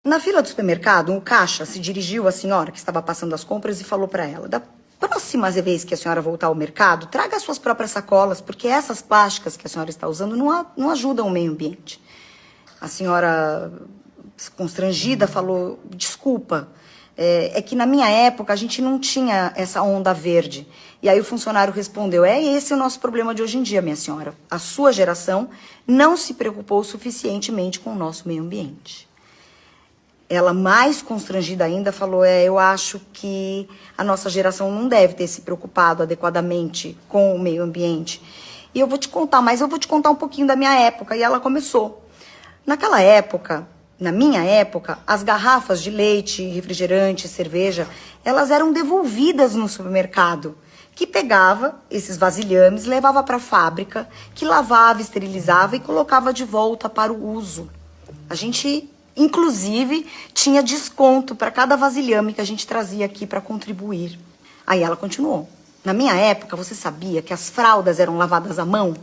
Na fila do supermercado, o caixa se dirigiu à senhora que estava passando as compras e falou para ela: da próxima vez que a senhora voltar ao mercado, traga as suas próprias sacolas, porque essas plásticas que a senhora está usando não ajudam o meio ambiente. A senhora, constrangida, falou: desculpa, é que na minha época a gente não tinha essa onda verde. E aí o funcionário respondeu: é esse o nosso problema de hoje em dia, minha senhora. A sua geração não se preocupou suficientemente com o nosso meio ambiente. Ela, mais constrangida ainda, falou: eu acho que a nossa geração não deve ter se preocupado adequadamente com o meio ambiente. E eu vou te contar, mas eu vou te contar um pouquinho da minha época. E ela começou. Naquela época, na minha época, as garrafas de leite, refrigerante, cerveja, elas eram devolvidas no supermercado, que pegava esses vasilhames, levava para a fábrica, que lavava, esterilizava e colocava de volta para o uso. A gente, inclusive, tinha desconto para cada vasilhame que a gente trazia aqui para contribuir. Aí ela continuou. Na minha época, você sabia que as fraldas eram lavadas à mão?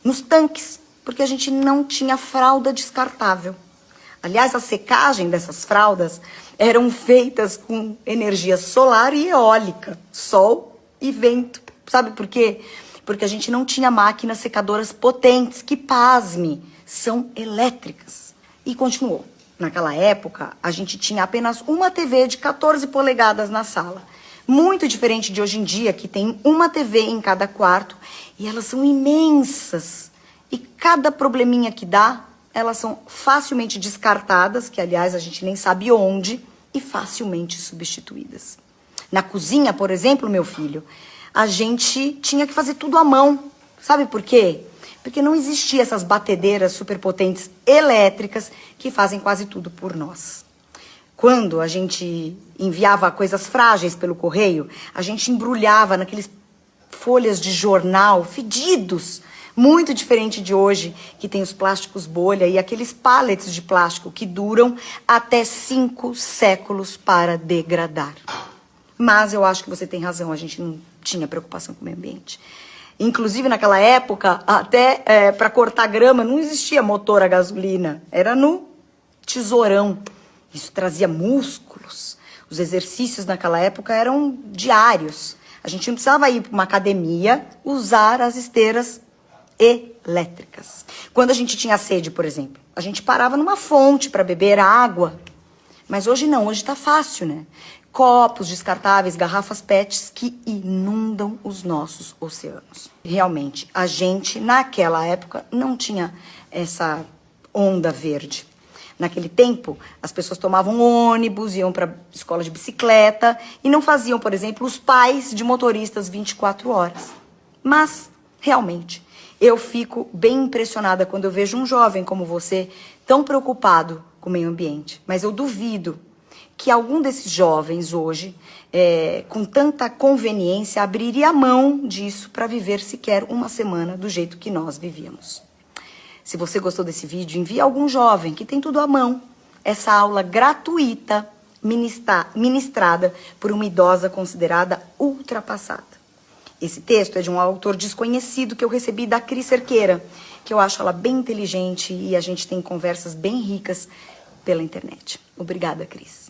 Nos tanques, porque a gente não tinha fralda descartável. Aliás, a secagem dessas fraldas eram feitas com energia solar e eólica, sol e vento. Sabe por quê? Porque a gente não tinha máquinas secadoras potentes, que, pasme, são elétricas. E continuou. Naquela época, a gente tinha apenas uma TV de 14 polegadas na sala. Muito diferente de hoje em dia, que tem uma TV em cada quarto, e elas são imensas. E cada probleminha que dá, elas são facilmente descartadas, que aliás a gente nem sabe onde, e facilmente substituídas. Na cozinha, por exemplo, meu filho, a gente tinha que fazer tudo à mão. Sabe por quê? Porque não existiam essas batedeiras superpotentes elétricas que fazem quase tudo por nós. Quando a gente enviava coisas frágeis pelo correio, a gente embrulhava naqueles folhas de jornal fedidos, muito diferente de hoje, que tem os plásticos bolha e aqueles pallets de plástico que duram até 5 séculos para degradar. Mas eu acho que você tem razão, a gente não tinha preocupação com o meio ambiente. Inclusive, naquela época, até para cortar grama, não existia motor a gasolina, era no tesourão. Isso trazia músculos. Os exercícios naquela época eram diários. A gente não precisava ir para uma academia usar as esteiras elétricas. Quando a gente tinha sede, por exemplo, a gente parava numa fonte para beber água. Mas hoje não, hoje tá fácil, né? Copos descartáveis, garrafas PETs que inundam os nossos oceanos. Realmente, a gente, naquela época, não tinha essa onda verde. Naquele tempo, as pessoas tomavam ônibus, iam para escola de bicicleta e não faziam, por exemplo, os pais de motoristas 24 horas. Mas, realmente, eu fico bem impressionada quando eu vejo um jovem como você tão preocupado com o meio ambiente. Mas eu duvido que algum desses jovens hoje, com tanta conveniência, abriria a mão disso para viver sequer uma semana do jeito que nós vivíamos. Se você gostou desse vídeo, envie a algum jovem que tem tudo à mão. Essa aula gratuita, ministrada por uma idosa considerada ultrapassada. Esse texto é de um autor desconhecido que eu recebi da Cris Cerqueira, que eu acho ela bem inteligente e a gente tem conversas bem ricas pela internet. Obrigada, Cris.